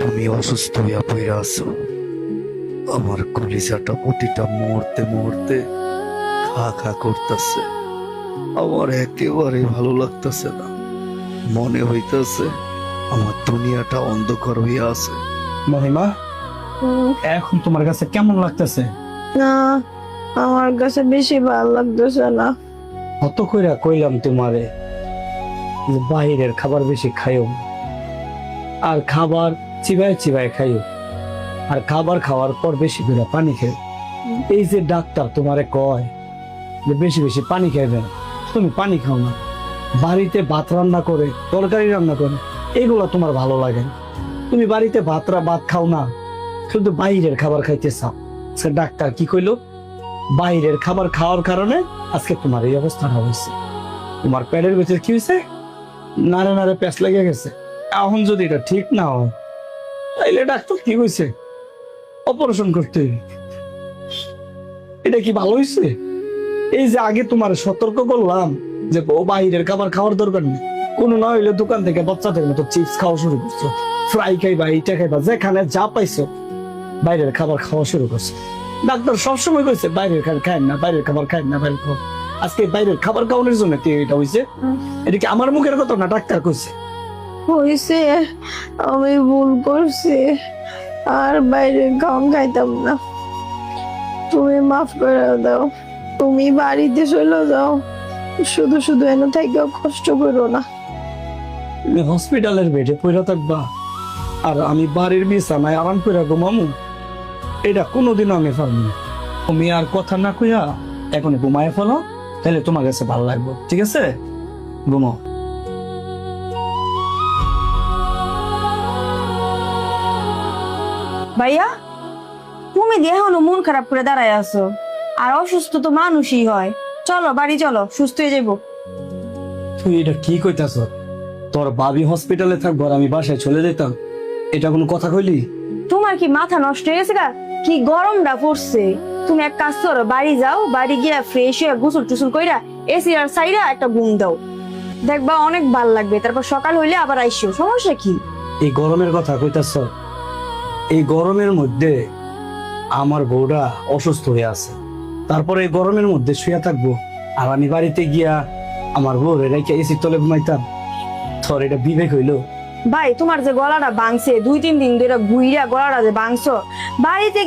তুমি অসুস্থ হইয়া পইরা আছো। আমার কলিজাটা প্রতিটা মুহূর্তে মুহূর্তে খা খা করতেছে। আমার একেবারে ভালো লাগতেছে না। মনে হইতেছে আমার দুনিয়াটা অন্ধকার হইয়া আছে। মহিমা, এখন তোমার কাছে কেমন লাগতেছে? না, আমার কাছে বেশি ভালো লাগতেছে না। কত কইরা কইলাম তোমারে যে বাহিরের খাবার বেশি খাইও না। আর খাবার চিবায় চিবায় খাইও। আর খাবার খাওয়ার পর বেশি করে পানি খেও। এই যে ডাক্তার তোমারে কয় যে বেশি বেশি পানি খাইবে না, তুমি পানি খাও না। বাড়িতে ভাত রান্না করে, তরকারি রান্না করে, এগুলো তোমার ভালো লাগে না। তুমি বাড়িতে ভাত খাও না, কিন্তু বাইরের খাবার খাইতে চাও। সে ডাক্তার কি কইলো? বাইরের খাবার খাওয়ার কারণে আজকে তোমার এই অবস্থাটা হয়েছে। তোমার পেটের ভিতরে কি হয়েছে? নাড়ে নাড়ে প্যাঁচ লেগে গেছে। এখন যদি এটা ঠিক না হয়, তাইলে ডাক্তার কি কইছে? অপারেশন করতে হবে। এটা কি ভালো হয়েছে? এই যে আগে তোমার সতর্ক করলাম যে ও বাইরের খাবার খাওয়ার দরকার নেই, কোনো না হইলে দোকান থেকে বাচ্চাদের মতো চিপস খাওয়া শুরু করছো, ফ্রাই খাইবা, এইটা খাইবা, যেখানে যা পাইছো বাইরের খাবার খাওয়া শুরু করছো। ডাক্তার সবসময় কইছে বাইরের খাবার খায় না, বাইরের খাবার খায় না, বাইরের খাবার। আজকে বাইরের খাবার খাওয়ানোর জন্য এটা হয়েছে। এটা কি আমার মুখের কথা না, ডাক্তার কইছে। হয়েছে, আমি ভুল করছি, আর বাইরে খাওয়ান খাইতাম না। তুমি মাফ করে দাও, তুমি বাড়িতে চলে যাও। শুধু শুধু এনে থেকে কষ্ট করো না। তুমি হসপিটালের বেডে পড়ে থাকবা আর আমি বাড়ির বিছানায় আরাম করে ঘুমামু, এটা কোনোদিনও আমি পারবো না। তুমি আর কথা না কইয়া এখন ঘুমায় ফেলো, তাহলে তোমার কাছে ভালো লাগবে। ঠিক আছে, ঘুমাও। ভাইয়া, তুমি দিয়ে এখনো মন খারাপ করে দাঁড়ায় আছো। আর অসুস্থ তো মানুষই হয়। চলো বাড়ি চলো, সুস্থ হয়ে যাবো। তুই এটা কি কইতাছ? তোর ভাবি হসপিটালে থাকবো আর আমি বাসায় চলে যেতাম, এটা কোনো কথা কইলি? তোমার কি মাথা নষ্ট হয়ে গেছে গা? কি গরমটা পড়ছে। তুমি এক কাজ করো, বাড়ি যাও, বাড়ি গিয়া ফ্রেশ হয়ে গোসল টুসল কইরা এসি আর সাইরা একটা ঘুম দাও, দেখবা অনেক ভাল লাগবে। তারপর সকাল হইলে আবার আইসো, সমস্যা কি? এই গরমের কথা কইতাছ? এই গরমের মধ্যে আমার বউটা অসুস্থ হয়ে আছে, তারপরে এই গরমের মধ্যে শুয়ে থাকবো আর আমি বাড়িতে গিয়া আমার বউ রেখে এসির তলে ঘুমাইতাম? তোর এটা বিবেক হইলো? ভাই, তোমার যে গলাটা ভাঙছে, 2-3 দিন ধরে ঘুইরা গলাটা যে ভাঙছো, বাড়িতে